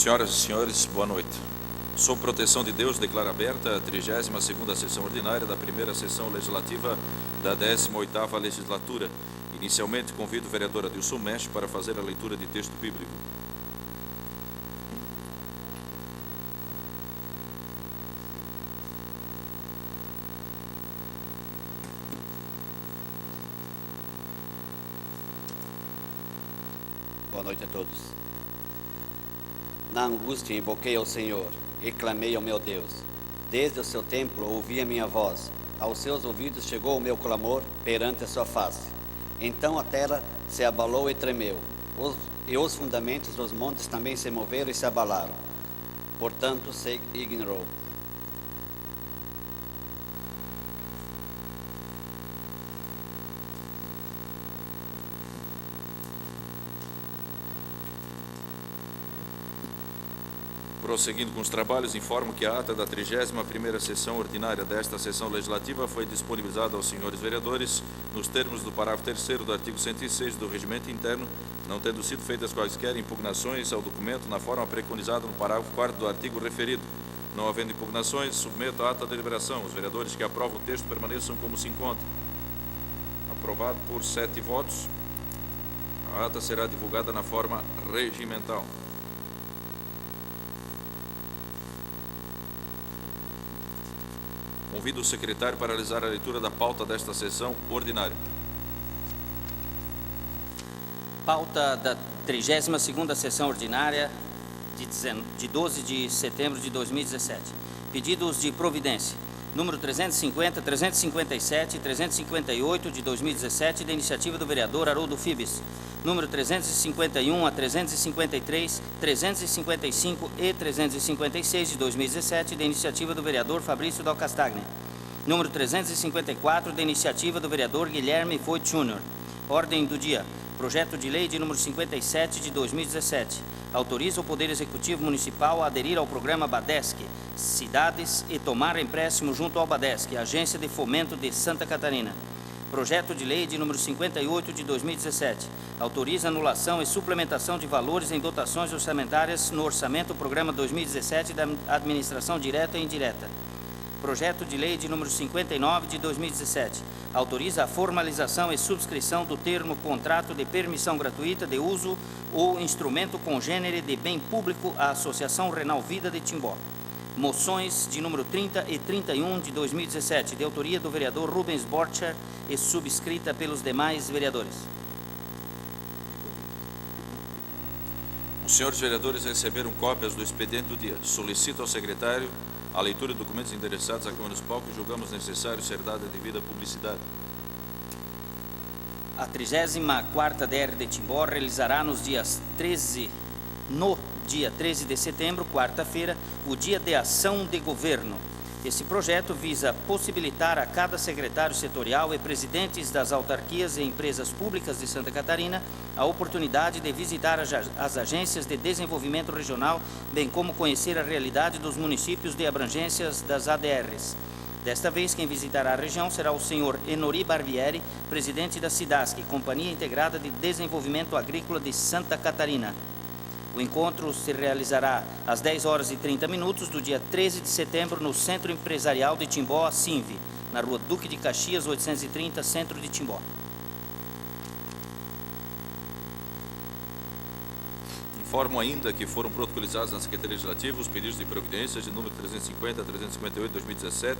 Senhoras e senhores, boa noite. Sob proteção de Deus, declaro aberta a 32ª sessão ordinária da primeira sessão legislativa da 18ª legislatura. Inicialmente, convido o vereador Adilson Mestre para fazer a leitura de texto bíblico. Boa noite a todos. Na angústia invoquei ao Senhor e clamei ao meu Deus. Desde o seu templo ouvi a minha voz. Aos seus ouvidos chegou o meu clamor perante a sua face. Então a terra se abalou e tremeu, e os fundamentos dos montes também se moveram e se abalaram. Portanto se ignorou. Prosseguindo com os trabalhos, informo que a ata da 31ª sessão ordinária desta sessão legislativa foi disponibilizada aos senhores vereadores nos termos do parágrafo 3º do artigo 106 do Regimento Interno, não tendo sido feitas quaisquer impugnações ao documento na forma preconizada no parágrafo 4º do artigo referido. Não havendo impugnações, submeto a ata da deliberação. Os vereadores que aprovam o texto permaneçam como se encontram. Aprovado por 7 votos, a ata será divulgada na forma regimental. Convido o secretário para realizar a leitura da pauta desta sessão ordinária. Pauta da 32ª sessão ordinária de 12 de setembro de 2017. Pedidos de providência. Número 350, 357 e 358 de 2017, da iniciativa do vereador Haroldo Fibes. Número 351 a 353, 355 e 356 de 2017, da iniciativa do vereador Fabrício Dal Castagna. Número 354, da iniciativa do vereador Guilherme Foit Júnior. Ordem do dia. Projeto de lei de número 57 de 2017. Autoriza o Poder Executivo Municipal a aderir ao programa BADESC, Cidades, e tomar empréstimo junto ao BADESC, Agência de Fomento de Santa Catarina. Projeto de lei de número 58 de 2017. Autoriza anulação e suplementação de valores em dotações orçamentárias no orçamento programa 2017 da Administração Direta e Indireta. Projeto de lei de número 59 de 2017. Autoriza a formalização e subscrição do termo contrato de permissão gratuita de uso ou instrumento congênere de bem público à Associação Renal Vida de Timbó. Moções de número 30 e 31 de 2017, de autoria do vereador Rubens Borcher e subscrita pelos demais vereadores. Os senhores vereadores receberam cópias do expediente do dia. Solicito ao secretário a leitura de documentos endereçados à Câmara Municipal que julgamos necessário ser dada a devida publicidade. A 34ª DR de Timbó realizará no dia 13 de setembro, quarta-feira, o Dia de Ação de Governo. Esse projeto visa possibilitar a cada secretário setorial e presidentes das autarquias e empresas públicas de Santa Catarina a oportunidade de visitar as agências de desenvolvimento regional, bem como conhecer a realidade dos municípios de abrangências das ADRs. Desta vez, quem visitará a região será o senhor Enori Barbieri, presidente da SIDASC, Companhia Integrada de Desenvolvimento Agrícola de Santa Catarina. O encontro se realizará às 10h30 do dia 13 de setembro no Centro Empresarial de Timbó, Sinve, na rua Duque de Caxias, 830, centro de Timbó. Informo ainda que foram protocolizados na Secretaria Legislativa os pedidos de providências de número 350 a 358 de 2017,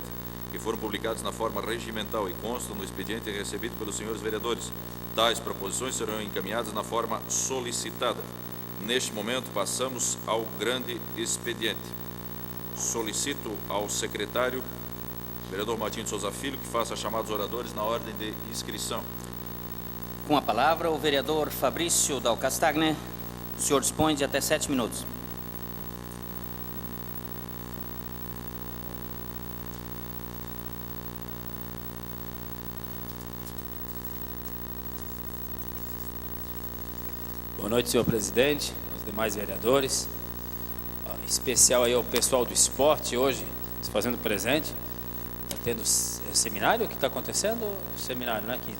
que foram publicados na forma regimental e constam no expediente recebido pelos senhores vereadores. Tais proposições serão encaminhadas na forma solicitada. Neste momento, passamos ao grande expediente. Solicito ao secretário, vereador Martim de Souza Filho, que faça a chamada dos oradores na ordem de inscrição. Com a palavra, o vereador Fabrício Dal Castagna. O senhor dispõe de até 7 minutos. Boa noite, senhor presidente, aos demais vereadores, em especial aí ao pessoal do esporte hoje, se fazendo presente. Está tendo seminário? O que está acontecendo? Seminário, né? Aqui.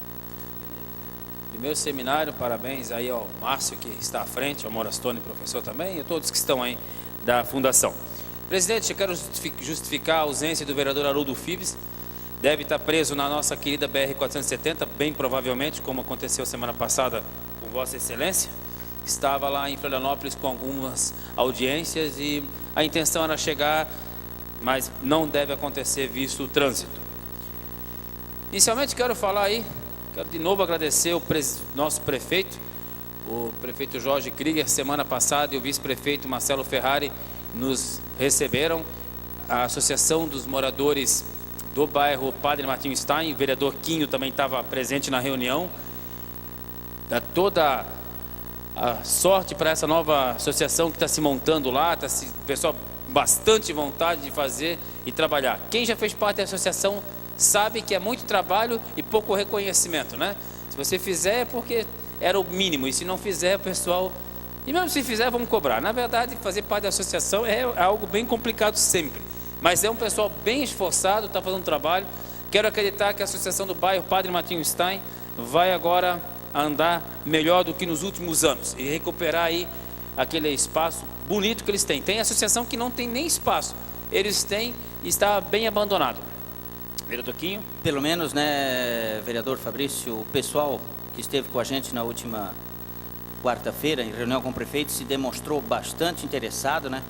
meu seminário, parabéns aí ao Márcio que está à frente, ao Morastone, professor também, e a todos que estão aí da Fundação. Presidente, eu quero justificar a ausência do vereador Haroldo Fibes, deve estar preso na nossa querida BR-470, bem provavelmente, como aconteceu semana passada com Vossa Excelência. Estava lá em Florianópolis com algumas audiências e a intenção era chegar, mas não deve acontecer visto o trânsito. Inicialmente quero de novo agradecer o nosso prefeito, o prefeito Jorge Krieger. Semana passada e o vice-prefeito Marcelo Ferrari nos receberam. A Associação dos Moradores do bairro Padre Martinho Stein, o vereador Quinho também estava presente na reunião. Dá toda a sorte para essa nova associação que está se montando lá, o pessoal bastante vontade de fazer e trabalhar. Quem já fez parte da associação sabe que é muito trabalho e pouco reconhecimento, né? Se você fizer é porque era o mínimo, e se não fizer, o pessoal... E mesmo se fizer, vamos cobrar. Na verdade, fazer parte da associação é algo bem complicado sempre. Mas é um pessoal bem esforçado, está fazendo trabalho. Quero acreditar que a associação do bairro Padre Martinho Stein vai agora andar melhor do que nos últimos anos e recuperar aí aquele espaço bonito que eles têm. Tem associação que não tem nem espaço, eles têm e está bem abandonado. Vereador Quinho? Pelo menos, né, vereador Fabrício, o pessoal que esteve com a gente na última quarta-feira, em reunião com o prefeito, se demonstrou bastante interessado, né,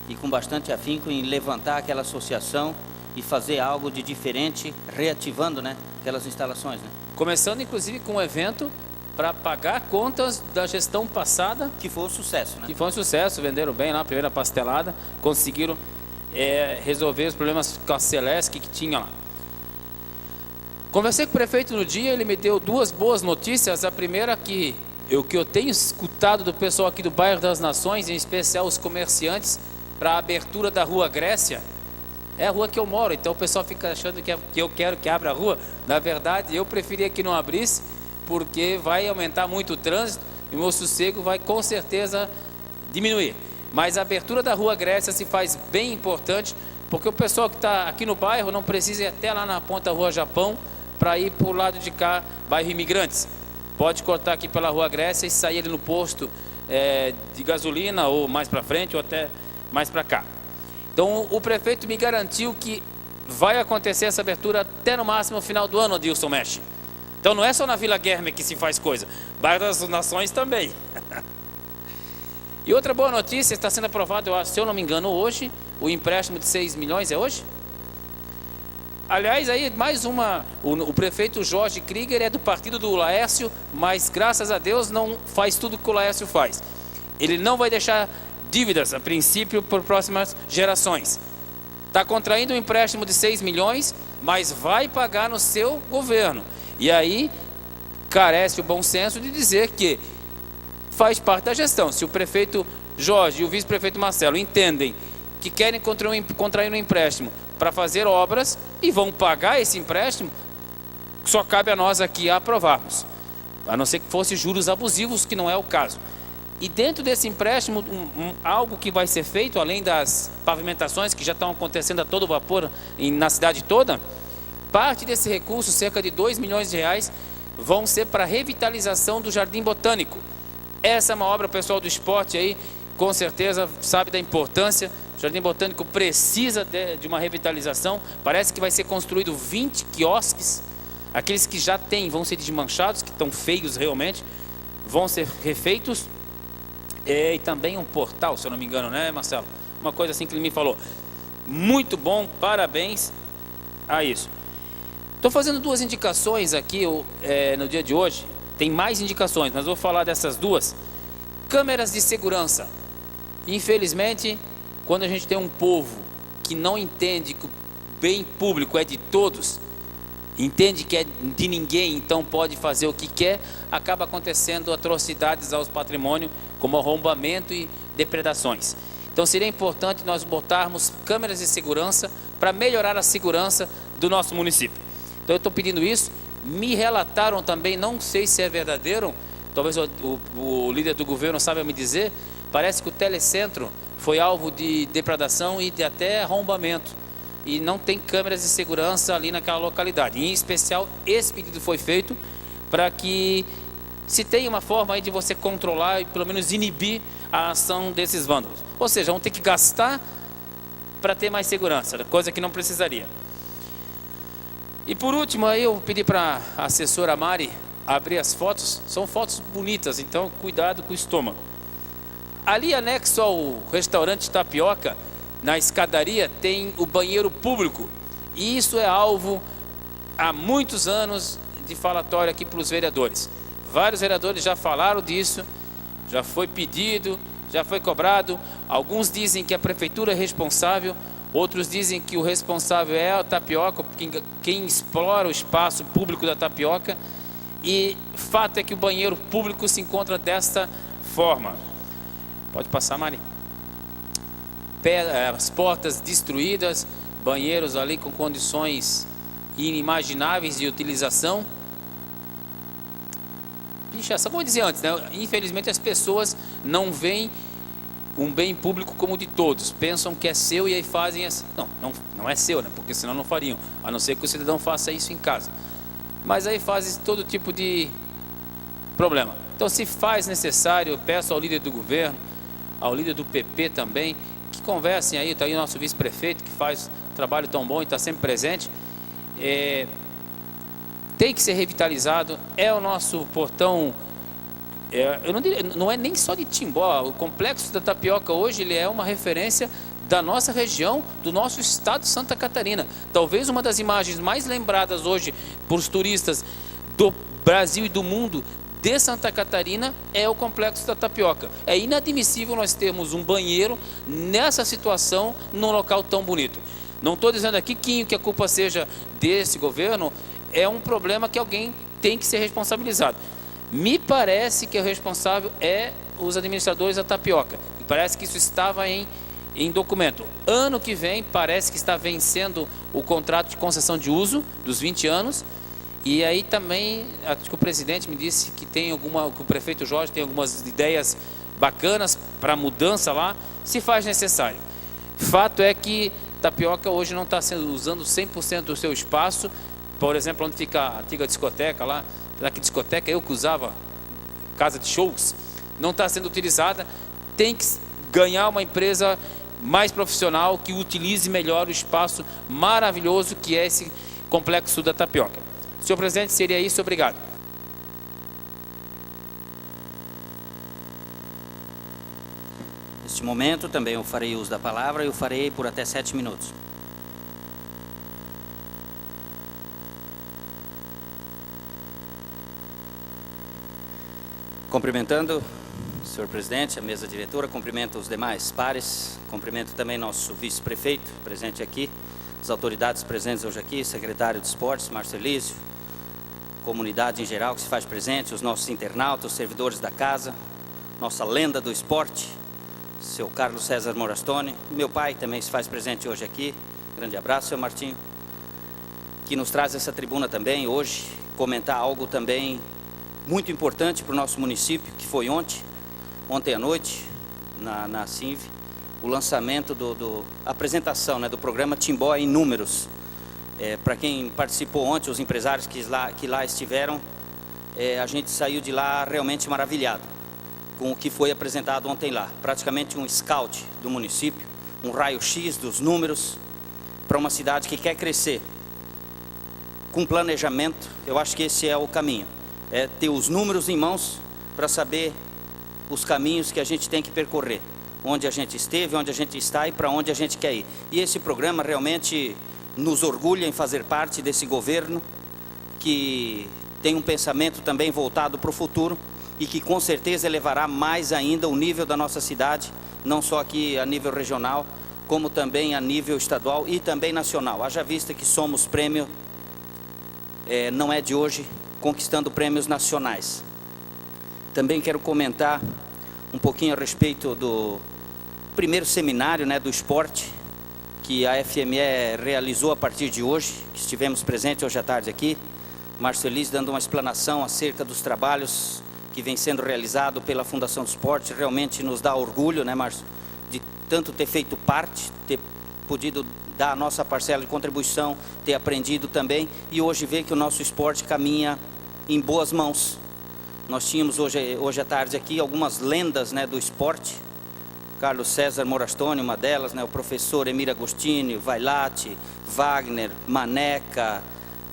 e com bastante afinco em levantar aquela associação e fazer algo de diferente, reativando, né, aquelas instalações, né. Começando, inclusive, com um evento para pagar contas da gestão passada. Que foi um sucesso, né? Que foi um sucesso, venderam bem lá, a primeira pastelada, conseguiram resolver os problemas com a Celesc que tinha lá. Conversei com o prefeito no dia, ele me deu duas boas notícias. A primeira que eu tenho escutado do pessoal aqui do bairro das Nações, em especial os comerciantes, para a abertura da Rua Grécia. É a rua que eu moro, então o pessoal fica achando que eu quero que abra a rua. Na verdade, eu preferia que não abrisse, porque vai aumentar muito o trânsito e o meu sossego vai com certeza diminuir. Mas a abertura da Rua Grécia se faz bem importante, porque o pessoal que está aqui no bairro não precisa ir até lá na ponta da Rua Japão para ir para o lado de cá, bairro Imigrantes. Pode cortar aqui pela Rua Grécia e sair ali no posto de gasolina, ou mais para frente, ou até mais para cá. Então o prefeito me garantiu que vai acontecer essa abertura até no máximo o final do ano, Adilson Mexe. Então não é só na Vila Guerme que se faz coisa, bairro das Nações também. E outra boa notícia, está sendo aprovado, se eu não me engano, hoje, o empréstimo de 6 milhões, é hoje? Aliás, aí mais uma, o prefeito Jorge Krieger é do partido do Laércio, mas graças a Deus não faz tudo que o Laércio faz. Ele não vai deixar dívidas, a princípio, por próximas gerações. Está contraindo um empréstimo de 6 milhões, mas vai pagar no seu governo. E aí, carece o bom senso de dizer que faz parte da gestão. Se o prefeito Jorge e o vice-prefeito Marcelo entendem que querem contrair um empréstimo para fazer obras e vão pagar esse empréstimo, só cabe a nós aqui aprovarmos. A não ser que fosse juros abusivos, que não é o caso. E dentro desse empréstimo, algo que vai ser feito, além das pavimentações que já estão acontecendo a todo vapor na cidade toda, parte desse recurso, cerca de 2 milhões de reais, vão ser para a revitalização do Jardim Botânico. Essa é uma obra, o pessoal do esporte aí, com certeza sabe da importância. O Jardim Botânico precisa de uma revitalização. Parece que vai ser construído 20 quiosques. Aqueles que já têm vão ser desmanchados, que estão feios realmente, vão ser refeitos. E também um portal, se eu não me engano, né, Marcelo? Uma coisa assim que ele me falou. Muito bom, parabéns a isso. Estou fazendo duas indicações aqui no dia de hoje. Tem mais indicações, mas vou falar dessas duas. Câmeras de segurança. Infelizmente, quando a gente tem um povo que não entende que o bem público é de todos, entende que é de ninguém, então pode fazer o que quer, acaba acontecendo atrocidades aos patrimônios, como arrombamento e depredações. Então seria importante nós botarmos câmeras de segurança para melhorar a segurança do nosso município. Então eu estou pedindo isso. Me relataram também, não sei se é verdadeiro, talvez o líder do governo saiba me dizer, parece que o telecentro foi alvo de depredação e de até arrombamento. E não tem câmeras de segurança ali naquela localidade. Em especial, esse pedido foi feito para que se tem uma forma aí de você controlar e pelo menos inibir a ação desses vândalos. Ou seja, vão ter que gastar para ter mais segurança, coisa que não precisaria. E por último, aí eu pedi para a assessora Mari abrir as fotos. São fotos bonitas, então cuidado com o estômago. Ali anexo ao restaurante Tapioca, na escadaria, tem o banheiro público. E isso é alvo há muitos anos de falatório aqui para os vereadores. Vários vereadores já falaram disso, já foi pedido, já foi cobrado. Alguns dizem que a prefeitura é responsável, outros dizem que o responsável é a Tapioca, quem explora o espaço público da Tapioca. E fato é que o banheiro público se encontra desta forma. Pode passar, Mari. As portas destruídas, banheiros ali com condições inimagináveis de utilização. Pichação, como eu dizia antes, né? Infelizmente as pessoas não veem um bem público como de todos, pensam que é seu e aí fazem não é seu, né? Porque senão não fariam, a não ser que o cidadão faça isso em casa, mas aí fazem todo tipo de problema. Então, se faz necessário, eu peço ao líder do governo, ao líder do PP também, que conversem aí. Está aí o nosso vice-prefeito, que faz um trabalho tão bom e está sempre presente. Tem que ser revitalizado, é o nosso portão. Eu não diria, não é nem só de Timbó, o complexo da Tapioca hoje ele é uma referência da nossa região, do nosso estado de Santa Catarina. Talvez uma das imagens mais lembradas hoje por os turistas do Brasil e do mundo de Santa Catarina é o complexo da Tapioca. É inadmissível nós termos um banheiro nessa situação num local tão bonito. Não estou dizendo aqui que a culpa seja desse governo, é um problema que alguém tem que ser responsabilizado. Me parece que o responsável é os administradores da Tapioca. Me parece que isso estava em documento. Ano que vem parece que está vencendo o contrato de concessão de uso dos 20 anos. E aí também, acho que o presidente me disse que que o prefeito Jorge tem algumas ideias bacanas para mudança lá, se faz necessário. Fato é que Tapioca hoje não está usando 100% do seu espaço. Por exemplo, onde fica a antiga discoteca lá, que discoteca eu que usava, casa de shows, não está sendo utilizada. Tem que ganhar uma empresa mais profissional que utilize melhor o espaço maravilhoso que é esse complexo da Tapioca. Senhor presidente, seria isso. Obrigado. Neste momento também eu farei uso da palavra e eu farei por até 7 minutos. Cumprimentando o senhor presidente, a mesa diretora, cumprimento os demais pares, cumprimento também nosso vice-prefeito presente aqui, as autoridades presentes hoje aqui, secretário de Esportes, Marcelício, comunidade em geral que se faz presente, os nossos internautas, os servidores da casa, nossa lenda do esporte, seu Carlos César Morastone, meu pai também se faz presente hoje aqui, grande abraço, seu Martinho, que nos traz essa tribuna também hoje, comentar algo também muito importante para o nosso município, que foi ontem à noite, na CINV, o lançamento a apresentação, né, do programa Timbó em Números. Para quem participou ontem, os empresários que lá estiveram, a gente saiu de lá realmente maravilhado com o que foi apresentado ontem lá. Praticamente um scout do município, um raio-x dos números para uma cidade que quer crescer. Com planejamento, eu acho que esse é o caminho. É ter os números em mãos para saber os caminhos que a gente tem que percorrer, onde a gente esteve, onde a gente está e para onde a gente quer ir. E esse programa realmente nos orgulha em fazer parte desse governo que tem um pensamento também voltado para o futuro e que com certeza elevará mais ainda o nível da nossa cidade, não só aqui a nível regional, como também a nível estadual e também nacional. Haja vista que somos prêmio, não é de hoje, conquistando prêmios nacionais. Também quero comentar um pouquinho a respeito do primeiro seminário, né, do esporte que a FME realizou a partir de hoje, que estivemos presentes hoje à tarde aqui. Marcelis dando uma explanação acerca dos trabalhos que vem sendo realizado pela Fundação do Esporte. Realmente nos dá orgulho, né, Márcio, de tanto ter feito parte, ter podido dar a nossa parcela de contribuição, ter aprendido também, e hoje ver que o nosso esporte caminha em boas mãos. Nós tínhamos hoje à tarde aqui algumas lendas, né, do esporte. Carlos César Morastone, uma delas, né, o professor Emir Agostini, Vailate, Wagner, Maneca.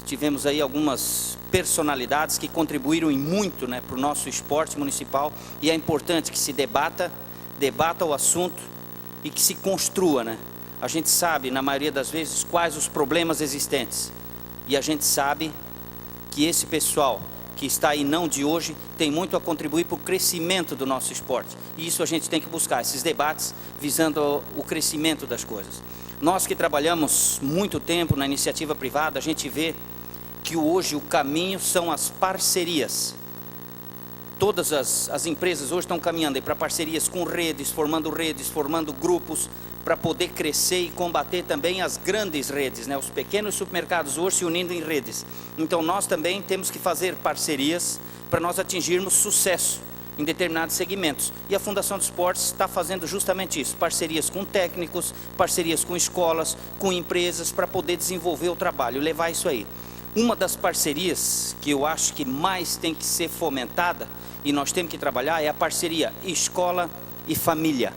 Tivemos aí algumas personalidades que contribuíram em muito, né, para o nosso esporte municipal, e é importante que se debata o assunto e que se construa, né? A gente sabe, na maioria das vezes, quais os problemas existentes, e a gente sabe que esse pessoal que está aí não de hoje tem muito a contribuir para o crescimento do nosso esporte, e isso a gente tem que buscar, esses debates visando o crescimento das coisas. Nós que trabalhamos muito tempo na iniciativa privada, a gente vê que hoje o caminho são as parcerias. Todas as empresas hoje estão caminhando para parcerias com redes, formando grupos, para poder crescer e combater também as grandes redes, né? Os pequenos supermercados hoje se unindo em redes. Então nós também temos que fazer parcerias para nós atingirmos sucesso em determinados segmentos. E a Fundação de Esportes está fazendo justamente isso, parcerias com técnicos, parcerias com escolas, com empresas, para poder desenvolver o trabalho, levar isso aí. Uma das parcerias que eu acho que mais tem que ser fomentada, e nós temos que trabalhar, é a parceria escola e família.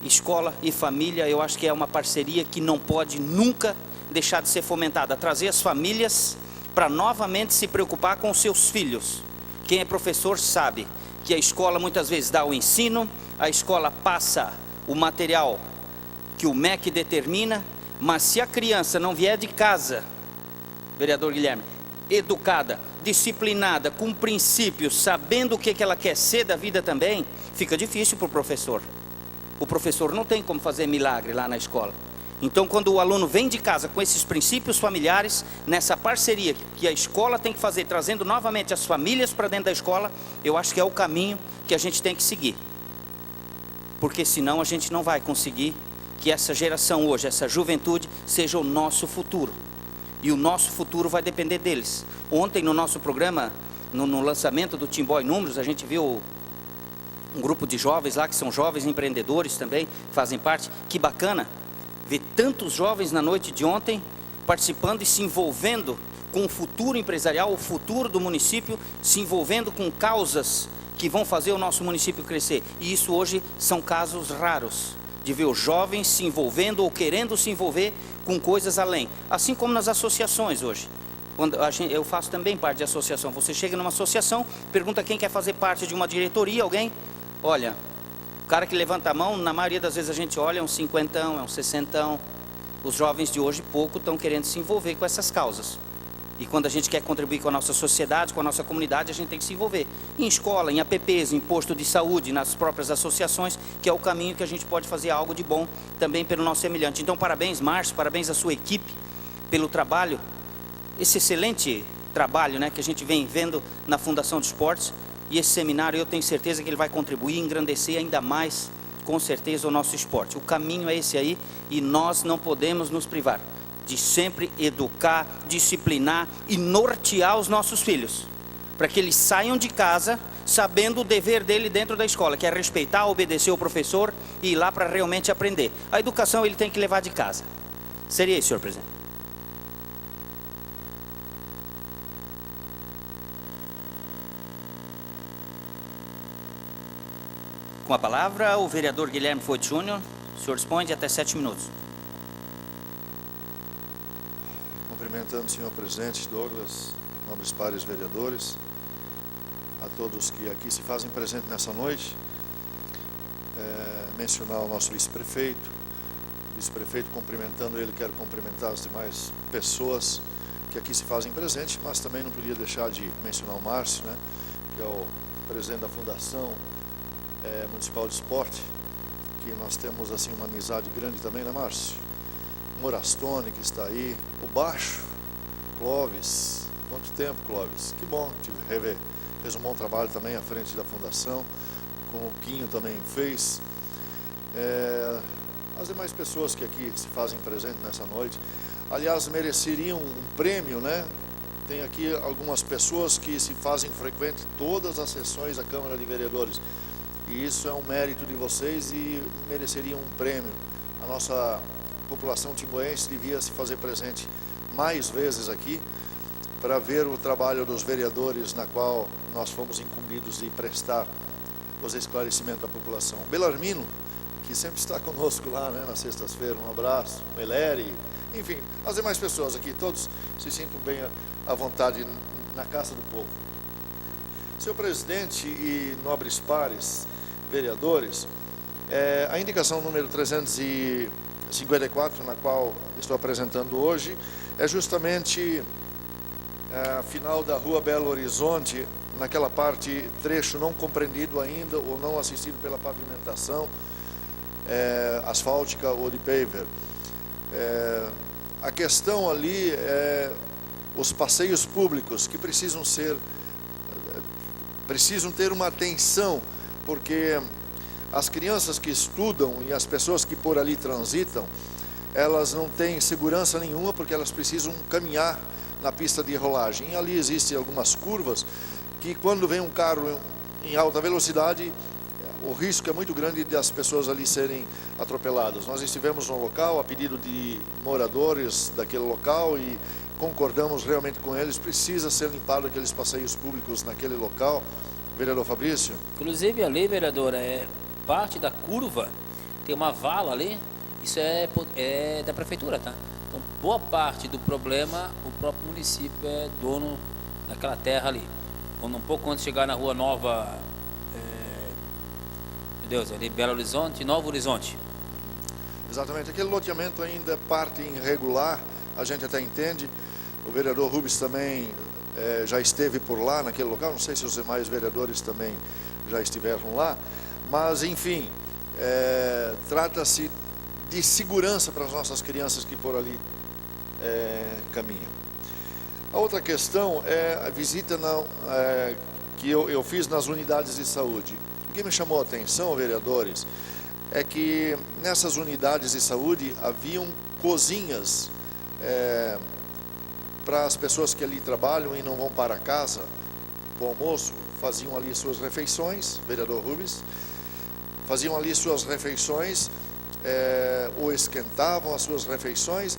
Escola e família, eu acho que é uma parceria que não pode nunca deixar de ser fomentada. Trazer as famílias para novamente se preocupar com os seus filhos. Quem é professor sabe que a escola muitas vezes dá o ensino, a escola passa o material que o MEC determina, mas se a criança não vier de casa, vereador Guilherme, educada, disciplinada, com princípios, sabendo o que ela quer ser da vida também, fica difícil para o professor. O professor não tem como fazer milagre lá na escola. Então, quando o aluno vem de casa com esses princípios familiares, nessa parceria que a escola tem que fazer, trazendo novamente as famílias para dentro da escola, eu acho que é o caminho que a gente tem que seguir. Porque senão a gente não vai conseguir que essa geração hoje, essa juventude, seja o nosso futuro. E o nosso futuro vai depender deles. Ontem no nosso programa, no lançamento do Timbó em Números, a gente viu um grupo de jovens lá, que são jovens empreendedores também, fazem parte. Que bacana ver tantos jovens na noite de ontem participando e se envolvendo com o futuro empresarial, o futuro do município, se envolvendo com causas que vão fazer o nosso município crescer. E isso hoje são casos raros, de ver os jovens se envolvendo ou querendo se envolver com coisas além. Assim como nas associações hoje. Quando eu faço também parte de associação. Você chega numa associação, pergunta quem quer fazer parte de uma diretoria, alguém? Olha, o cara que levanta a mão, na maioria das vezes a gente olha, é um 50ão, é um 60ão. Os jovens de hoje pouco estão querendo se envolver com essas causas. E quando a gente quer contribuir com a nossa sociedade, com a nossa comunidade, a gente tem que se envolver. Em escola, em APPs, em posto de saúde, nas próprias associações, que é o caminho que a gente pode fazer algo de bom também pelo nosso semelhante. Então, parabéns, Márcio, parabéns à sua equipe pelo trabalho, esse excelente trabalho, né, que a gente vem vendo na Fundação de Esportes. E esse seminário, eu tenho certeza que ele vai contribuir e engrandecer ainda mais, com certeza, o nosso esporte. O caminho é esse aí, e nós não podemos nos privar de sempre educar, disciplinar e nortear os nossos filhos, para que eles saiam de casa sabendo o dever dele dentro da escola, que é respeitar, obedecer o professor e ir lá para realmente aprender. A educação ele tem que levar de casa. Seria isso, senhor presidente. Com a palavra, o vereador Guilherme Foit Júnior. O senhor dispõe de até 7 minutos. Cumprimentando o senhor presidente Douglas, nobres pares vereadores, a todos que aqui se fazem presente nessa noite, mencionar o nosso vice-prefeito, cumprimentando ele, quero cumprimentar as demais pessoas que aqui se fazem presente, mas também não podia deixar de mencionar o Márcio, né, que é o presidente da Fundação Municipal de Esporte, que nós temos assim uma amizade grande também, né, Márcio? Morastone, que está aí, o Baixo, Clóvis, quanto tempo, Clóvis? Que bom te rever, fez um bom trabalho também à frente da Fundação, como o Quinho também fez. As demais pessoas que aqui se fazem presente nessa noite, aliás, mereceriam um prêmio, né? Tem aqui algumas pessoas que se fazem frequente todas as sessões da Câmara de Vereadores, e isso é um mérito de vocês e mereceriam um prêmio. A nossa população timboense devia se fazer presente mais vezes aqui, para ver o trabalho dos vereadores, na qual nós fomos incumbidos de prestar os esclarecimentos à população. Belarmino, que sempre está conosco lá, né, nas sextas-feiras, um abraço, Meleri, enfim, as demais pessoas aqui, todos se sintam bem à vontade na casa do povo. Senhor presidente e nobres pares, vereadores, a indicação número 354, na qual estou apresentando hoje, é justamente a final da Rua Belo Horizonte, naquela parte, trecho não compreendido ainda ou não assistido pela pavimentação asfáltica ou de paver. A questão ali é os passeios públicos que precisam ter uma atenção, porque as crianças que estudam e as pessoas que por ali transitam, elas não têm segurança nenhuma, porque elas precisam caminhar na pista de rolagem. E ali existem algumas curvas que, quando vem um carro em alta velocidade, o risco é muito grande de as pessoas ali serem atropeladas. Nós estivemos no local a pedido de moradores daquele local e concordamos realmente com eles, precisa ser limpado aqueles passeios públicos naquele local. Vereador Fabrício? Inclusive ali, vereador, parte da curva, tem uma vala ali, isso é da prefeitura, tá? Então, boa parte do problema, o próprio município é dono daquela terra ali. Quando um pouco antes de chegar na Rua Nova, ali Belo Horizonte, Novo Horizonte. Exatamente, aquele loteamento ainda é parte irregular, a gente até entende. O vereador Rubens também já esteve por lá, naquele local, não sei se os demais vereadores também já estiveram lá, mas enfim, trata-se de segurança para as nossas crianças que por ali caminham. A outra questão é a visita que eu fiz nas unidades de saúde. O que me chamou a atenção, vereadores, é que nessas unidades de saúde haviam cozinhas para as pessoas que ali trabalham e não vão para casa para o almoço, faziam ali suas refeições, vereador Rubens, faziam ali suas refeições, ou esquentavam as suas refeições,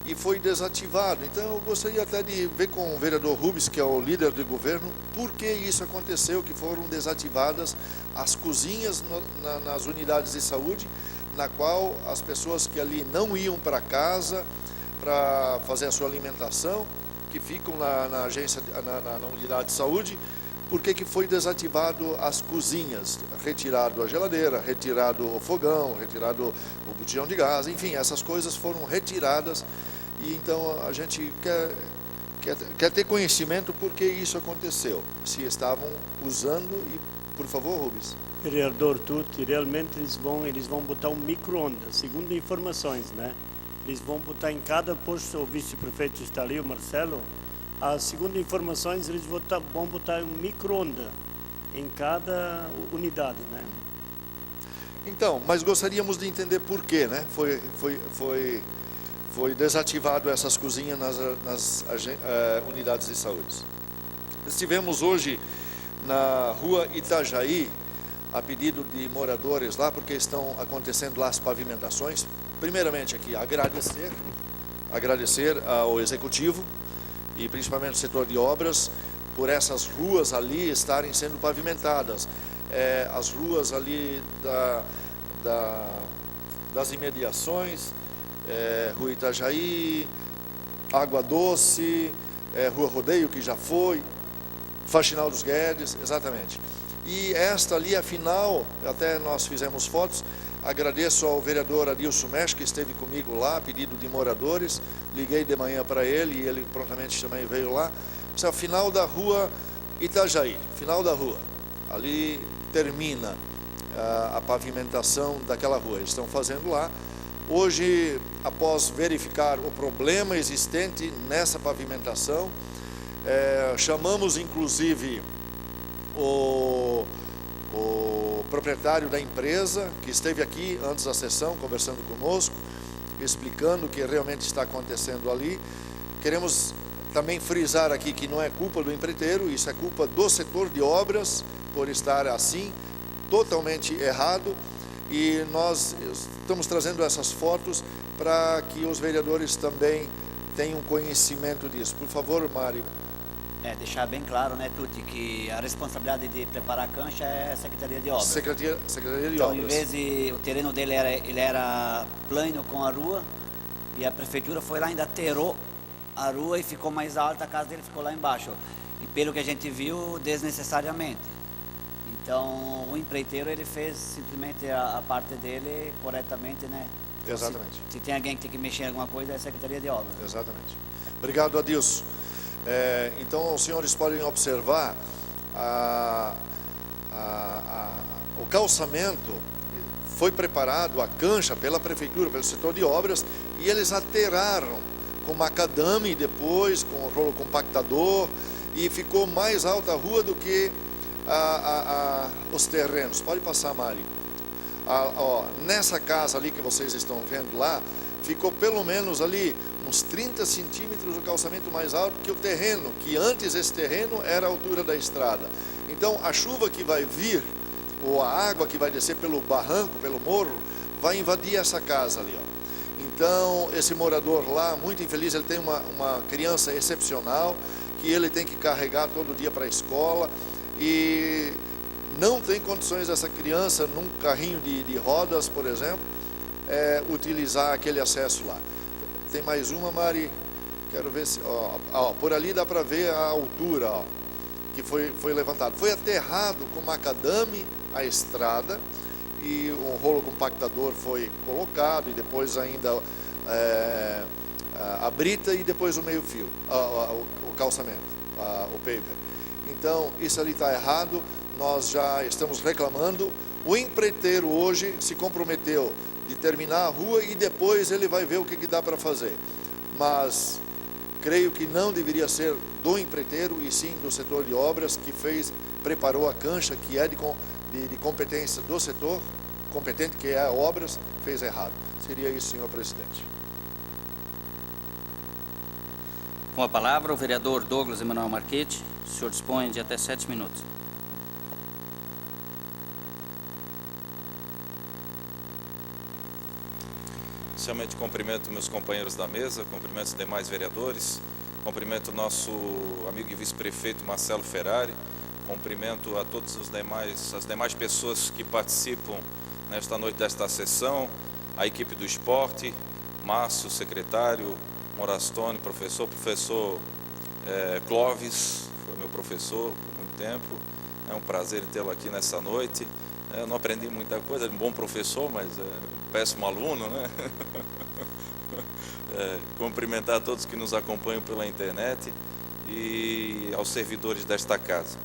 e foi desativado. Então eu gostaria até de ver com o vereador Rubens, que é o líder do governo, por que isso aconteceu, que foram desativadas as cozinhas nas unidades de saúde, na qual as pessoas que ali não iam para casa para fazer a sua alimentação, que ficam na agência, na unidade de saúde, por que foi desativado as cozinhas, retirado a geladeira, retirado o fogão, retirado o botijão de gás, enfim, essas coisas foram retiradas. E então a gente quer ter conhecimento por que isso aconteceu, se estavam usando. E por favor, Rubens. Vereador Tutti, realmente eles vão botar um micro-ondas, segundo informações, né? Eles vão botar em cada posto, o vice-prefeito está ali, o Marcelo, segundo informações, eles vão botar um micro-ondas em cada unidade, né? Então, mas gostaríamos de entender por quê, né? Foi desativado essas cozinhas nas unidades de saúde. Estivemos hoje na Rua Itajaí, a pedido de moradores lá, porque estão acontecendo lá as pavimentações. Primeiramente aqui, agradecer ao Executivo e principalmente ao setor de obras por essas ruas ali estarem sendo pavimentadas. As ruas ali das imediações, Rua Itajaí, Água Doce, Rua Rodeio, que já foi, Faxinal dos Guedes, exatamente. E esta ali, afinal, até nós fizemos fotos. Agradeço ao vereador Adilson Mesch, que esteve comigo lá, a pedido de moradores. Liguei de manhã para ele e ele prontamente também veio lá. Isso é o final da Rua Itajaí, final da rua. Ali termina a pavimentação daquela rua. Eles estão fazendo lá. Hoje, após verificar o problema existente nessa pavimentação, chamamos inclusive o proprietário da empresa, que esteve aqui antes da sessão, conversando conosco, explicando o que realmente está acontecendo ali. Queremos também frisar aqui que não é culpa do empreiteiro, isso é culpa do setor de obras, por estar assim, totalmente errado, e nós estamos trazendo essas fotos para que os vereadores também tenham conhecimento disso. Por favor, Mário, Deixar bem claro, né, Tuti, que a responsabilidade de preparar a cancha é a Secretaria de Obras. Secretaria de Então, Obras. em vez de o terreno dele era plano com a rua, e a prefeitura foi lá e ainda aterrou a rua e ficou mais alta, a casa dele ficou lá embaixo. E pelo que a gente viu, desnecessariamente. Então, o empreiteiro ele fez simplesmente a parte dele corretamente, né? Então, Exatamente. Se tem alguém que tem que mexer em alguma coisa, é a Secretaria de Obras. Exatamente. Obrigado, Adilson. Então, os senhores podem observar o calçamento foi preparado, a cancha, pela prefeitura, pelo setor de obras, e eles aterraram com macadame depois, com rolo compactador, e ficou mais alta a rua do que os terrenos. Pode passar, Mari. Nessa casa ali que vocês estão vendo lá, ficou pelo menos ali uns 30 centímetros o calçamento mais alto que o terreno, que antes esse terreno era a altura da estrada. Então a chuva que vai vir, ou a água que vai descer pelo barranco, pelo morro, vai invadir essa casa ali, ó. Então esse morador lá, muito infeliz, ele tem uma criança excepcional, que ele tem que carregar todo dia para a escola, e não tem condições essa criança, num carrinho de rodas, por exemplo, utilizar aquele acesso lá. Tem mais uma, Mari, quero ver se, por ali dá para ver a altura, ó, que foi levantado. Foi aterrado com macadame a estrada, e um rolo compactador foi colocado, e depois ainda a brita, e depois o meio fio, o calçamento, o paver. Então isso ali está errado, nós já estamos reclamando. O empreiteiro hoje se comprometeu de terminar a rua e depois ele vai ver o que dá para fazer, mas creio que não deveria ser do empreiteiro e sim do setor de obras, que preparou a cancha, que é de competência do setor competente, que é obras, fez errado. Seria isso, senhor presidente. Com a palavra, o vereador Douglas Emanuel Marchetti. O senhor dispõe de até 7 minutos. Inicialmente cumprimento meus companheiros da mesa, cumprimento os demais vereadores, cumprimento o nosso amigo e vice-prefeito Marcelo Ferrari, cumprimento a todas as demais pessoas que participam nesta noite desta sessão, a equipe do esporte, Márcio, secretário, Morastone, professor Clóvis, foi meu professor por muito tempo, é um prazer tê-lo aqui nessa noite. Eu não aprendi muita coisa, um bom professor, mas um péssimo aluno, né? Cumprimentar a todos que nos acompanham pela internet e aos servidores desta casa.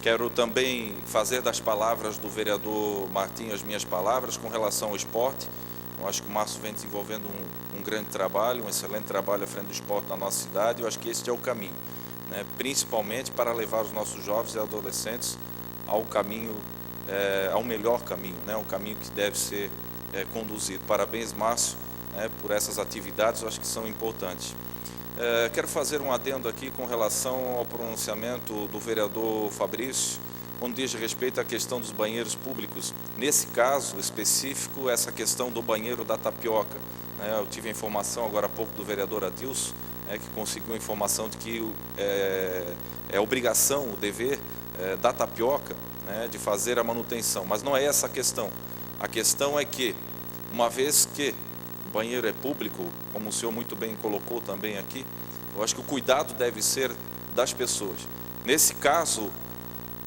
Quero também fazer das palavras do vereador Martim as minhas palavras com relação ao esporte. Eu acho que o Márcio vem desenvolvendo um grande trabalho, um excelente trabalho à frente do esporte na nossa cidade. Eu acho que este é o caminho, né? Principalmente para levar os nossos jovens e adolescentes ao caminho, ao melhor caminho, né? Um caminho que deve ser conduzido. Parabéns, Márcio, por essas atividades, eu acho que são importantes. Quero fazer um adendo aqui com relação ao pronunciamento do vereador Fabrício, onde diz respeito à questão dos banheiros públicos. Nesse caso específico, essa questão do banheiro da Tapioca, né? Eu tive a informação agora há pouco do vereador Adilson, que conseguiu a informação de que é obrigação, o dever da Tapioca, né, de fazer a manutenção, mas não é essa a questão. A questão é que, uma vez que o banheiro é público, como o senhor muito bem colocou também aqui, eu acho que o cuidado deve ser das pessoas. Nesse caso,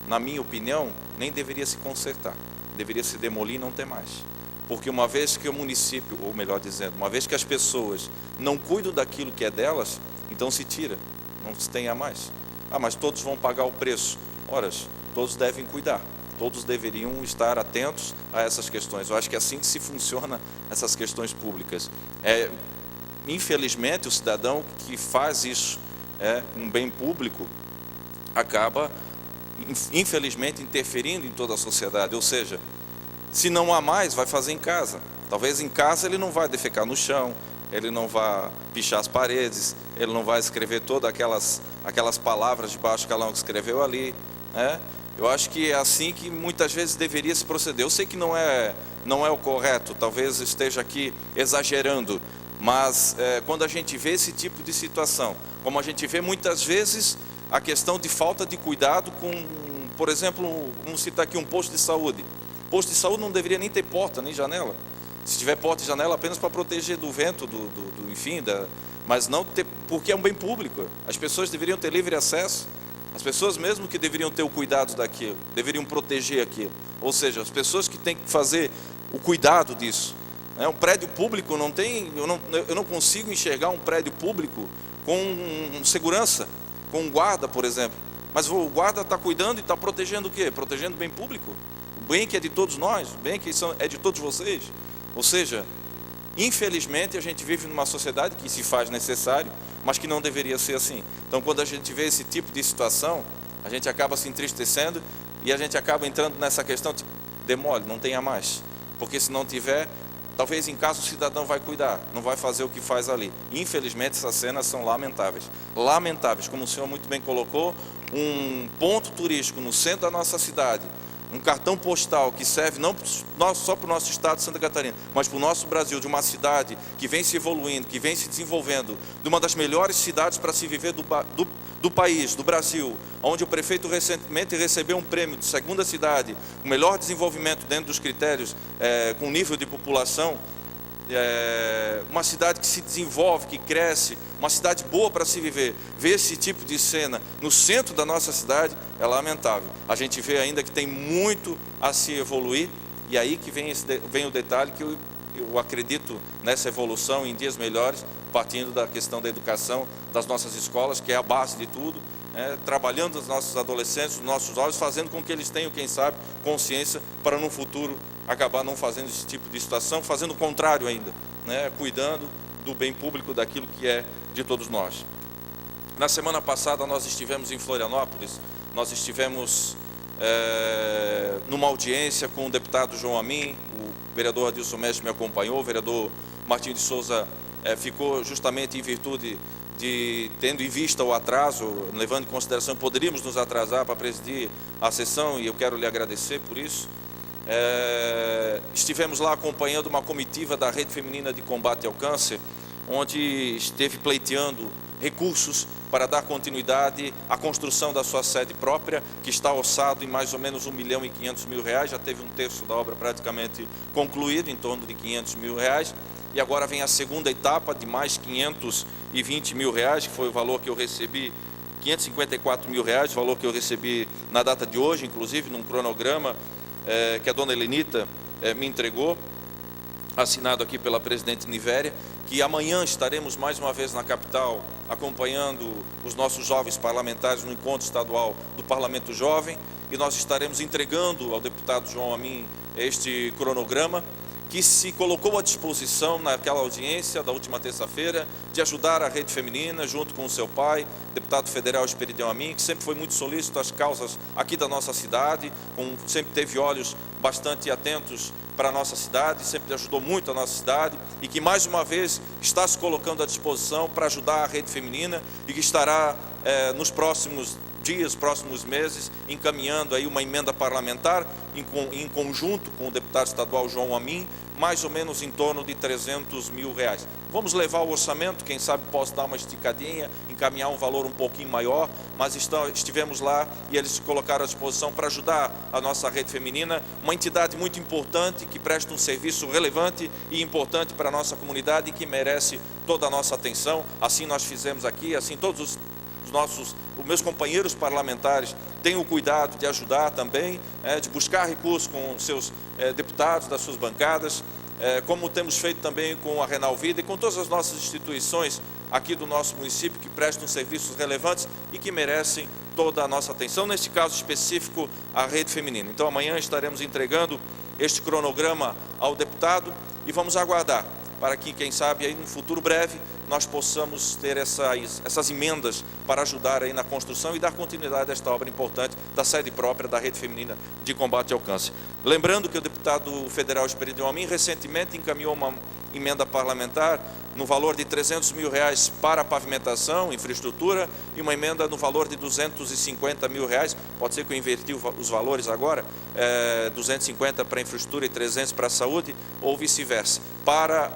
na minha opinião, nem deveria se consertar, deveria se demolir e não ter mais. Porque uma vez que o município, ou melhor dizendo, uma vez que as pessoas não cuidam daquilo que é delas, então se tira, não se tenha mais. Mas todos vão pagar o preço. Ora, todos devem cuidar, todos deveriam estar atentos a essas questões. Eu acho que é assim que se funciona essas questões públicas. Infelizmente, o cidadão que faz isso, um bem público, acaba, infelizmente, interferindo em toda a sociedade. Ou seja, se não há mais, vai fazer em casa. Talvez em casa ele não vai defecar no chão, ele não vai pichar as paredes, ele não vai escrever todas aquelas palavras de baixo calão que escreveu ali, né? Eu acho que é assim que muitas vezes deveria se proceder. Eu sei que não é o correto, talvez esteja aqui exagerando, mas quando a gente vê esse tipo de situação, como a gente vê muitas vezes a questão de falta de cuidado com, por exemplo, vamos citar aqui um posto de saúde. Posto de saúde não deveria nem ter porta, nem janela. Se tiver porta e janela, apenas para proteger do vento, mas não ter, porque é um bem público. As pessoas deveriam ter livre acesso. As pessoas mesmo que deveriam ter o cuidado daquilo, deveriam proteger aquilo. Ou seja, as pessoas que têm que fazer o cuidado disso. Um prédio público não tem, eu não consigo enxergar um prédio público com segurança, com um guarda, por exemplo. Mas o guarda está cuidando e está protegendo o quê? Protegendo o bem público. O bem que é de todos nós, o bem que é de todos vocês. Ou seja, infelizmente a gente vive numa sociedade que se faz necessário, mas que não deveria ser assim. Então, quando a gente vê esse tipo de situação, a gente acaba se entristecendo e a gente acaba entrando nessa questão, tipo, demole, não tenha mais. Porque se não tiver, talvez em casa o cidadão vai cuidar, não vai fazer o que faz ali. Infelizmente, essas cenas são lamentáveis. Lamentáveis, como o senhor muito bem colocou, um ponto turístico no centro da nossa cidade, um cartão postal que serve não só para o nosso estado de Santa Catarina, mas para o nosso Brasil, de uma cidade que vem se evoluindo, que vem se desenvolvendo, de uma das melhores cidades para se viver do país, do Brasil, onde o prefeito recentemente recebeu um prêmio de segunda cidade, o melhor desenvolvimento dentro dos critérios, com nível de população, uma cidade que se desenvolve, que cresce, uma cidade boa para se viver. Ver esse tipo de cena no centro da nossa cidade é lamentável. A gente vê ainda que tem muito a se evoluir, e aí que vem o detalhe que eu acredito nessa evolução em dias melhores, partindo da questão da educação das nossas escolas, que é a base de tudo, trabalhando os nossos adolescentes, os nossos jovens, fazendo com que eles tenham, quem sabe, consciência para no futuro acabar não fazendo esse tipo de situação, fazendo o contrário ainda, cuidando do bem público, daquilo que é de todos nós. Na semana passada nós estivemos em Florianópolis, nós estivemos numa audiência com o deputado João Amin, o vereador Adilson Mestre me acompanhou, o vereador Martim de Souza ficou justamente em virtude de, tendo em vista o atraso, levando em consideração, poderíamos nos atrasar para presidir a sessão, e eu quero lhe agradecer por isso. Estivemos lá acompanhando uma comitiva da Rede Feminina de Combate ao Câncer, onde esteve pleiteando recursos para dar continuidade à construção da sua sede própria, que está orçado em mais ou menos R$ 1.500.000, já teve um terço da obra praticamente concluído, em torno de R$ 500.000, e agora vem a segunda etapa de mais R$ 520.000, que foi o valor que eu recebi, R$ 554.000, o valor que eu recebi na data de hoje, inclusive num cronograma que a dona Helenita me entregou, assinado aqui pela presidente Nivéria, que amanhã estaremos mais uma vez na capital, acompanhando os nossos jovens parlamentares no encontro estadual do Parlamento Jovem, e nós estaremos entregando ao deputado João Amin este cronograma, que se colocou à disposição naquela audiência da última terça-feira, de ajudar a Rede Feminina, junto com o seu pai, deputado federal Esperidião Amin, que sempre foi muito solícito às causas aqui da nossa cidade, sempre teve olhos bastante atentos para a nossa cidade, sempre ajudou muito a nossa cidade, e que mais uma vez está se colocando à disposição para ajudar a Rede Feminina, e que estará nos próximos dias, próximos meses, encaminhando aí uma emenda parlamentar em conjunto com o deputado estadual João Amin, mais ou menos em torno de R$ 300.000. Vamos levar o orçamento, quem sabe posso dar uma esticadinha, encaminhar um valor um pouquinho maior, mas estivemos lá e eles se colocaram à disposição para ajudar a nossa Rede Feminina, uma entidade muito importante, que presta um serviço relevante e importante para a nossa comunidade e que merece toda a nossa atenção. Assim nós fizemos aqui, assim todos os meus companheiros parlamentares têm o cuidado de ajudar também, de buscar recursos com os seus deputados das suas bancadas, como temos feito também com a Renal Vida e com todas as nossas instituições aqui do nosso município, que prestam serviços relevantes e que merecem toda a nossa atenção, neste caso específico a Rede Feminina. Então amanhã estaremos entregando este cronograma ao deputado e vamos aguardar para que, quem sabe, aí no futuro breve, nós possamos ter essas emendas para ajudar aí na construção e dar continuidade a esta obra importante da sede própria da Rede Feminina de Combate ao Câncer. Lembrando que o deputado federal Esperidião Amin recentemente encaminhou uma emenda parlamentar no valor de R$ 300.000 para pavimentação, infraestrutura, e uma emenda no valor de R$ 250.000, pode ser que eu inverti os valores agora, 250 para infraestrutura e 300 para a saúde, ou vice-versa, para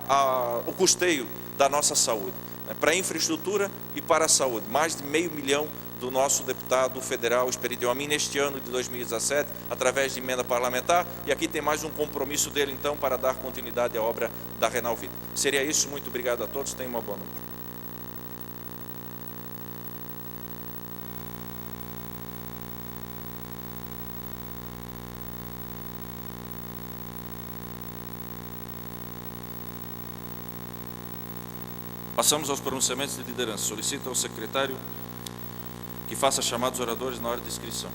o custeio da nossa saúde, para a infraestrutura e para a saúde, mais de R$ 500.000 do nosso deputado federal Esperidião Amin neste ano de 2017, através de emenda parlamentar, e aqui tem mais um compromisso dele, então, para dar continuidade à obra da Renal Vida. Seria isso, muito obrigado a todos, tenham uma boa noite. Passamos aos pronunciamentos de liderança. Solicito ao secretário que faça chamar os oradores na hora de inscrição.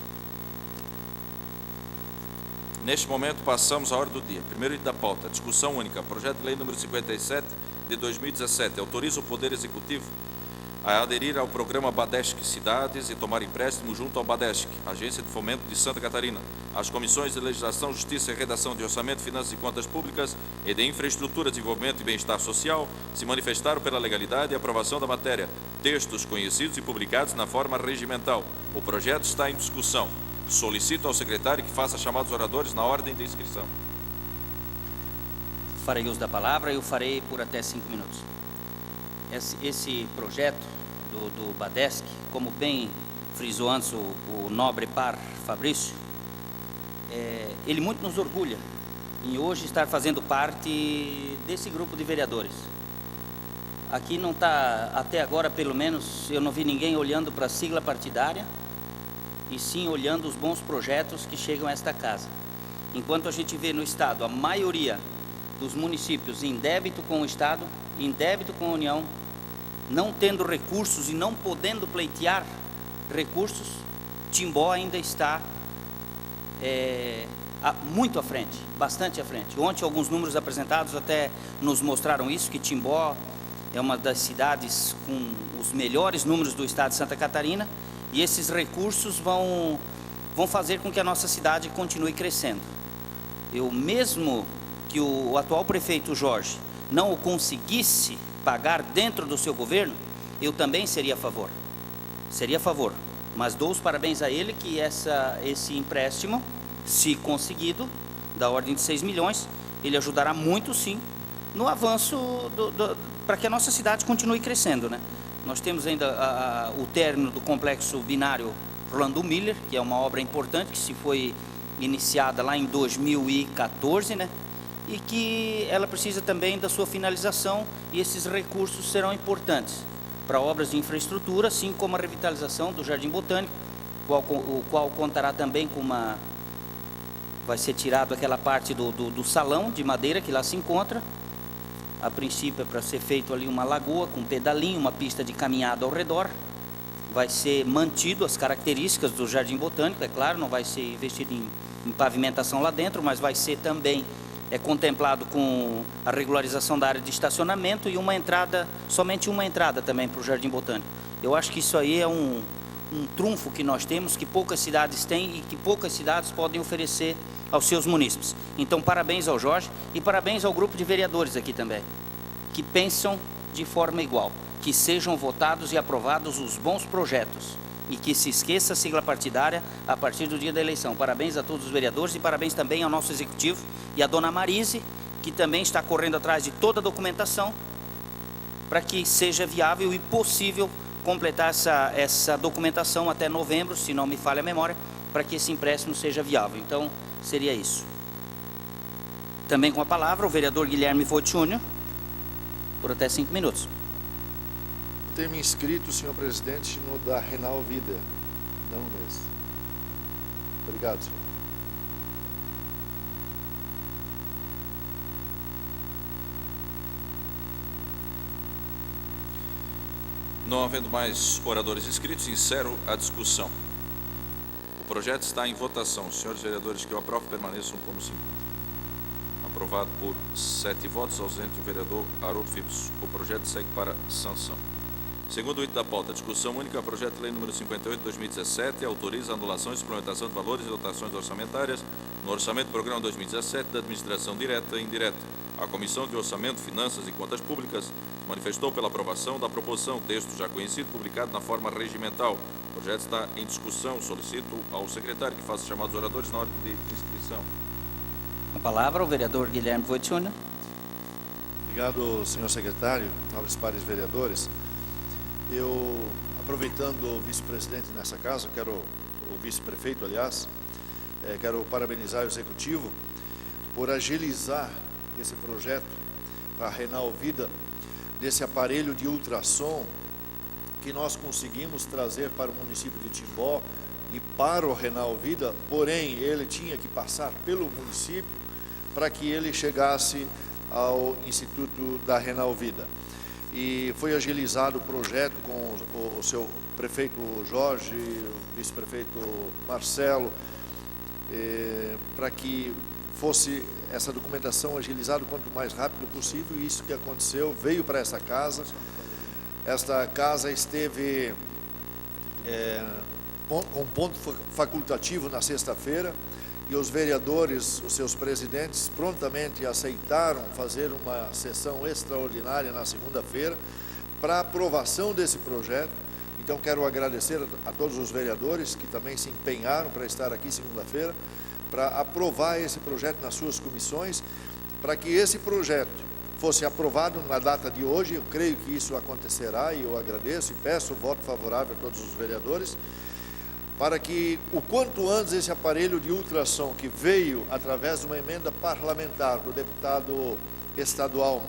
Neste momento, passamos à hora do dia. Primeiro item da pauta, discussão única. Projeto de lei número 57 de 2017. Autoriza o Poder Executivo a aderir ao programa Badesc Cidades e tomar empréstimo junto ao Badesc, Agência de Fomento de Santa Catarina, às comissões de Legislação, Justiça e Redação de Orçamento, Finanças e Contas Públicas e de Infraestrutura, Desenvolvimento e Bem-Estar Social, se manifestaram pela legalidade e aprovação da matéria. Textos conhecidos e publicados na forma regimental. O projeto está em discussão. Solicito ao secretário que faça chamar os oradores na ordem de inscrição. Farei uso da palavra e o farei por até 5 minutos. Esse projeto do Badesc, como bem frisou antes o nobre par Fabrício, ele muito nos orgulha em hoje estar fazendo parte desse grupo de vereadores. Aqui não está, até agora pelo menos, eu não vi ninguém olhando para a sigla partidária, e sim olhando os bons projetos que chegam a esta casa. Enquanto a gente vê no Estado a maioria dos municípios em débito com o Estado, em débito com a União, não tendo recursos e não podendo pleitear recursos, Timbó ainda está muito à frente, bastante à frente. Ontem alguns números apresentados até nos mostraram isso, que Timbó é uma das cidades com os melhores números do estado de Santa Catarina, e esses recursos vão fazer com que a nossa cidade continue crescendo. Mesmo que o atual prefeito Jorge não o conseguisse pagar dentro do seu governo, eu também seria a favor. Seria a favor. Mas dou os parabéns a ele que esse empréstimo, se conseguido, da ordem de 6 milhões, ele ajudará muito sim no avanço para que a nossa cidade continue crescendo, né? Nós temos ainda o término do complexo binário Rolando Miller, que é uma obra importante, que se foi iniciada lá em 2014, né? E que ela precisa também da sua finalização, e esses recursos serão importantes para obras de infraestrutura, assim como a revitalização do Jardim Botânico, o qual contará também com vai ser tirado aquela parte do salão de madeira que lá se encontra. A princípio é para ser feito ali uma lagoa com pedalinho, uma pista de caminhada ao redor. Vai ser mantido as características do Jardim Botânico, é claro, não vai ser investido em pavimentação lá dentro, mas vai ser também contemplado com a regularização da área de estacionamento e somente uma entrada também para o Jardim Botânico. Eu acho que isso aí é um trunfo que nós temos, que poucas cidades têm e que poucas cidades podem oferecer aos seus munícipes. Então, parabéns ao Jorge e parabéns ao grupo de vereadores aqui também, que pensam de forma igual, que sejam votados e aprovados os bons projetos e que se esqueça a sigla partidária a partir do dia da eleição. Parabéns a todos os vereadores e parabéns também ao nosso executivo e à dona Marise, que também está correndo atrás de toda a documentação para que seja viável e possível completar essa documentação até novembro, se não me falha a memória, para que esse empréstimo seja viável. Então, seria isso. Também com a palavra o vereador Guilherme Voit Júnior, por até 5 minutos. Tenho me inscrito, senhor presidente, no da Renal Vida, não nesse. Obrigado, senhor. Não havendo mais oradores inscritos, encerro a discussão. O projeto está em votação. Os senhores vereadores que o aprovam permaneçam como se encontram. Aprovado por 7 votos, ausente o vereador Haroldo Philips. O projeto segue para sanção. Segundo item da pauta, discussão única, projeto de lei número 58 de 2017, autoriza a anulação e suplementação de valores e dotações orçamentárias no orçamento do programa 2017 da administração direta e indireta. A Comissão de Orçamento, Finanças e Contas Públicas manifestou pela aprovação da proposição, texto já conhecido, publicado na forma regimental. O projeto está em discussão. Solicito ao secretário que faça chamar os oradores na ordem de inscrição. A palavra ao vereador Guilherme Voit Júnior. Obrigado, senhor secretário, nobres pares vereadores. Eu aproveitando o vice-presidente nessa casa, o vice-prefeito, aliás, quero parabenizar o executivo por agilizar esse projeto para a Renal Vida, desse aparelho de ultrassom que nós conseguimos trazer para o município de Timbó e para o Renal Vida, porém ele tinha que passar pelo município para que ele chegasse ao Instituto da Renal Vida. E foi agilizado o projeto com o seu prefeito Jorge, o vice-prefeito Marcelo, para que fosse essa documentação agilizada o quanto mais rápido possível, e isso que aconteceu, veio para essa casa. Esta casa esteve com ponto facultativo na sexta-feira, e os vereadores, os seus presidentes, prontamente aceitaram fazer uma sessão extraordinária na segunda-feira para aprovação desse projeto. Então quero agradecer a todos os vereadores que também se empenharam para estar aqui segunda-feira, para aprovar esse projeto nas suas comissões, para que esse projeto fosse aprovado na data de hoje. Eu creio que isso acontecerá e eu agradeço e peço o voto favorável a todos os vereadores, para que o quanto antes esse aparelho de ultrassom, que veio através de uma emenda parlamentar do deputado estadual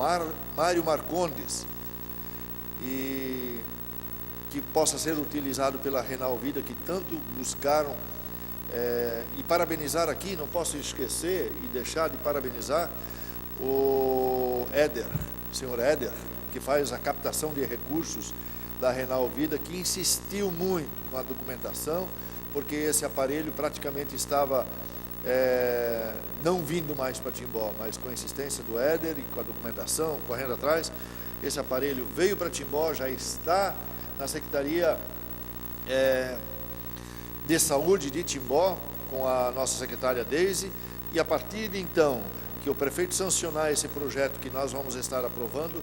Mário Marcondes, e que possa ser utilizado pela Renal Vida, que tanto buscaram, e parabenizar aqui, não posso esquecer e deixar de parabenizar o senhor Éder, que faz a captação de recursos da Renal Vida, que insistiu muito com a documentação, porque esse aparelho praticamente estava não vindo mais para Timbó, mas com a insistência do Éder e com a documentação, correndo atrás, esse aparelho veio para Timbó, já está na Secretaria de Saúde de Timbó, com a nossa secretária Deise, e a partir de então, que o prefeito sancionar esse projeto que nós vamos estar aprovando,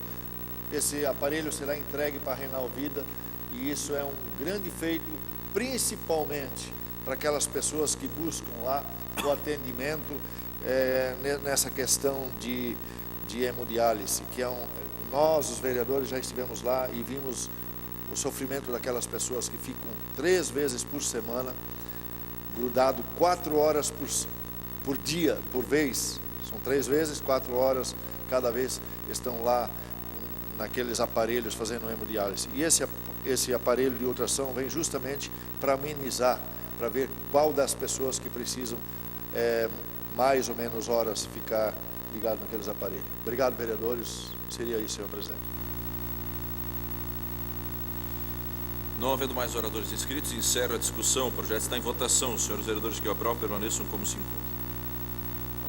esse aparelho será entregue para a Renal Vida, e isso é um grande feito, principalmente para aquelas pessoas que buscam lá o atendimento nessa questão de hemodiálise, que nós, os vereadores, já estivemos lá e vimos o sofrimento daquelas pessoas que ficam 3 vezes por semana, grudado 4 horas por dia, por vez. São 3 vezes, 4 horas cada vez estão lá naqueles aparelhos fazendo hemodiálise. E esse aparelho de ultrassom vem justamente para amenizar, para ver qual das pessoas que precisam mais ou menos horas ficar ligado naqueles aparelhos. Obrigado, vereadores. Seria isso, senhor presidente. Não havendo mais oradores inscritos, encerro a discussão. O projeto está em votação. Os senhores vereadores que o aprovam permaneçam como se encontram.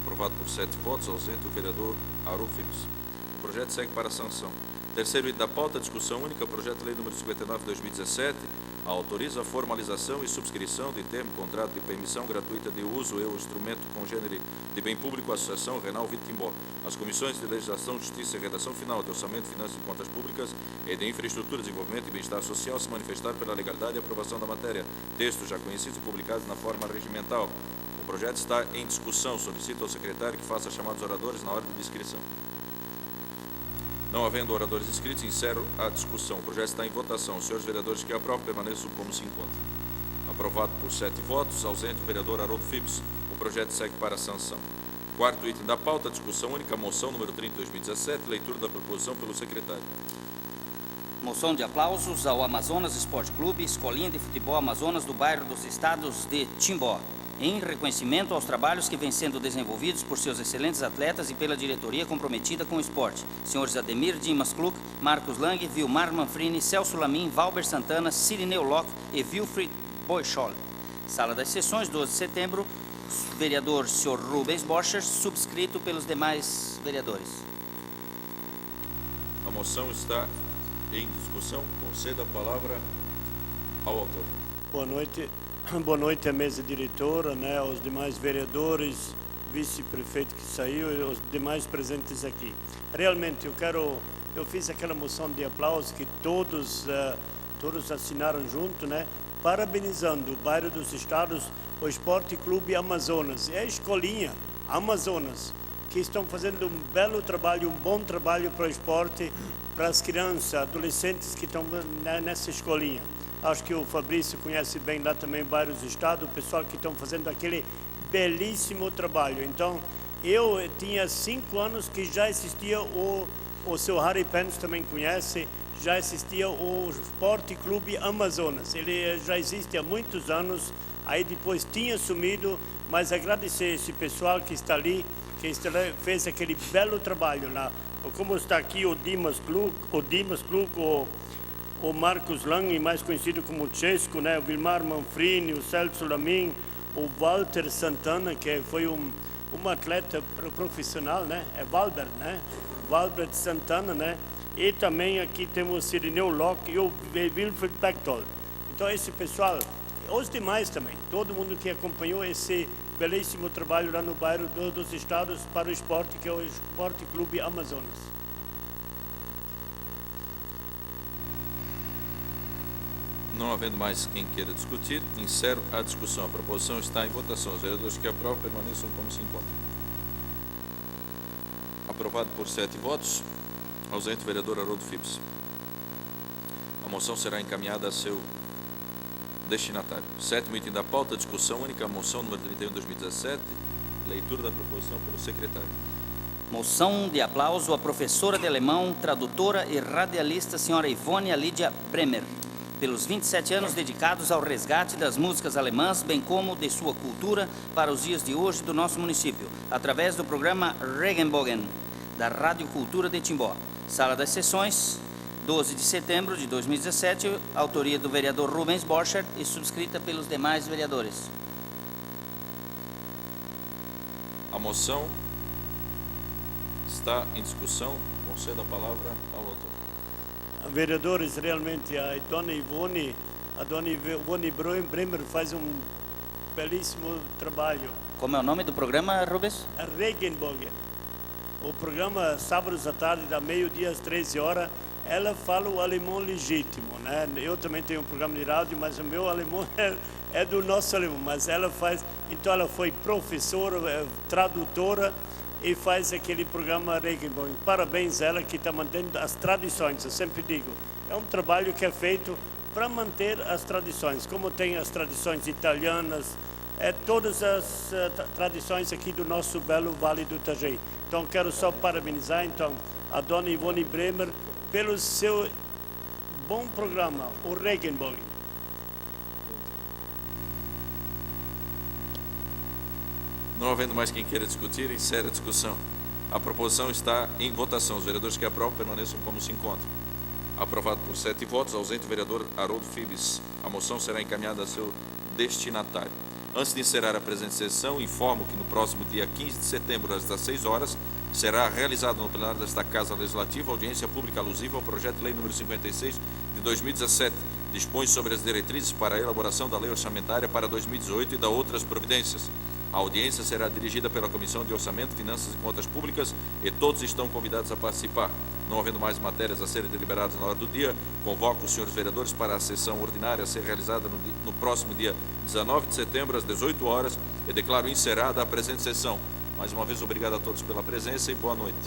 Aprovado por 7 votos, ausente o vereador Haroldo Filhos. O projeto segue para a sanção. Terceiro item da pauta, discussão única, projeto de lei número 59 de 2017, autoriza a formalização e subscrição de termo contrato de permissão gratuita de uso e o instrumento congênere de bem público à Associação Renal Vida Timbó. As comissões de Legislação, Justiça e Redação Final de Orçamento, Finanças e Contas Públicas e de Infraestrutura, Desenvolvimento e Bem-Estar Social se manifestaram pela legalidade e aprovação da matéria. Textos já conhecidos e publicados na forma regimental. O projeto está em discussão. Solicito ao secretário que faça chamar os oradores na ordem de inscrição. Não havendo oradores inscritos, encerro a discussão. O projeto está em votação. Os senhores vereadores que aprovam permaneçam como se encontram. Aprovado por 7 votos, ausente o vereador Haroldo Filhos. O projeto segue para a sanção. Quarto item da pauta, discussão única, moção número 30 de 2017, leitura da proposição pelo secretário. Moção de aplausos ao Amazonas Esporte Clube, Escolinha de Futebol Amazonas do bairro dos Estados de Timbó, em reconhecimento aos trabalhos que vêm sendo desenvolvidos por seus excelentes atletas e pela diretoria comprometida com o esporte. Senhores Ademir Dimas Kluk, Marcos Lang, Vilmar Manfrini, Celso Lamin, Valber Santana, Cirineu Locke e Wilfried Boichol. Sala das sessões, 12 de setembro, vereador Sr. Rubens Borcher, subscrito pelos demais vereadores. A moção está em discussão. Concedo a palavra ao autor. Boa noite. Boa noite à mesa diretora, aos demais vereadores, vice-prefeito que saiu e os demais presentes aqui. Realmente eu fiz aquela moção de aplauso que todos assinaram junto, parabenizando o bairro dos Estados, o Esporte Clube Amazonas e a Escolinha Amazonas, que estão fazendo um belo trabalho, um bom trabalho para o esporte, para as crianças, adolescentes que estão nessa escolinha. Acho que o Fabrício conhece bem lá também vários estados, o pessoal que estão fazendo aquele belíssimo trabalho. Então, eu tinha 5 anos que já existia o seu Harry Pence também conhece, já existia o Esporte Clube Amazonas. Ele já existe há muitos anos, aí depois tinha sumido, mas agradecer esse pessoal que está ali, fez aquele belo trabalho lá. Como está aqui o Dimas Klug, o Marcos Lang, mais conhecido como Chesco, né? O Vilmar Manfrini, o Celso Lamin, o Walter Santana, que foi um atleta profissional, né? É Valbert, né? Valbert Santana, né? E também aqui temos o Sirineu Locke e o Wilfried Bechtold. Então esse pessoal, os demais também, todo mundo que acompanhou esse belíssimo trabalho lá no bairro dos estados para o esporte, que é o Esporte Clube Amazonas. Não havendo mais quem queira discutir, encerro a discussão. A proposição está em votação. Os vereadores que aprovam permaneçam como se encontram. Aprovado por 7 votos. Ausente o vereador Haroldo Fibes. A moção será encaminhada a seu destinatário. 7º item da pauta, discussão única, moção número 31/2017, leitura da proposição pelo secretário. Moção de aplauso à professora de alemão, tradutora e radialista, senhora Ivone Lídia Bremer, pelos 27 anos dedicados ao resgate das músicas alemãs, bem como de sua cultura para os dias de hoje do nosso município, através do programa Regenbogen, da Rádio Cultura de Timbó. Sala das Sessões, 12 de setembro de 2017, autoria do vereador Rubens Borchert e subscrita pelos demais vereadores. A moção está em discussão. Concedo a palavra ao autor. Vereadores, realmente a dona Ivone Bremer faz um belíssimo trabalho. Como é o nome do programa, Rubens? A Regenbogen. O programa, sábados à tarde, da meio-dia às 13 horas, ela fala o alemão legítimo, né? Eu também tenho um programa de rádio, mas o meu alemão é do nosso alemão, mas ela faz, então ela foi professora, tradutora e faz aquele programa Regenbogen. Parabéns a ela que está mantendo as tradições, eu sempre digo, é um trabalho que é feito para manter as tradições, como tem as tradições italianas, todas as tradições aqui do nosso belo Vale do Itajaí. Então, quero só parabenizar a dona Ivone Bremer pelo seu bom programa, o Regenbogen. Não havendo mais quem queira discutir, encerra a discussão. A proposição está em votação. Os vereadores que aprovam permaneçam como se encontram. Aprovado por 7 votos, ausente o vereador Haroldo Fibes. A moção será encaminhada a seu destinatário. Antes de encerrar a presente sessão, informo que no próximo dia 15 de setembro, às 16 horas, será realizada no plenário desta Casa Legislativa audiência pública alusiva ao projeto de lei número 56 de 2017, dispõe sobre as diretrizes para a elaboração da lei orçamentária para 2018 e da outras providências. A audiência será dirigida pela Comissão de Orçamento, Finanças e Contas Públicas e todos estão convidados a participar. Não havendo mais matérias a serem deliberadas na hora do dia, convoco os senhores vereadores para a sessão ordinária a ser realizada no próximo dia 19 de setembro, às 18 horas, e declaro encerrada a presente sessão. Mais uma vez, obrigado a todos pela presença e boa noite.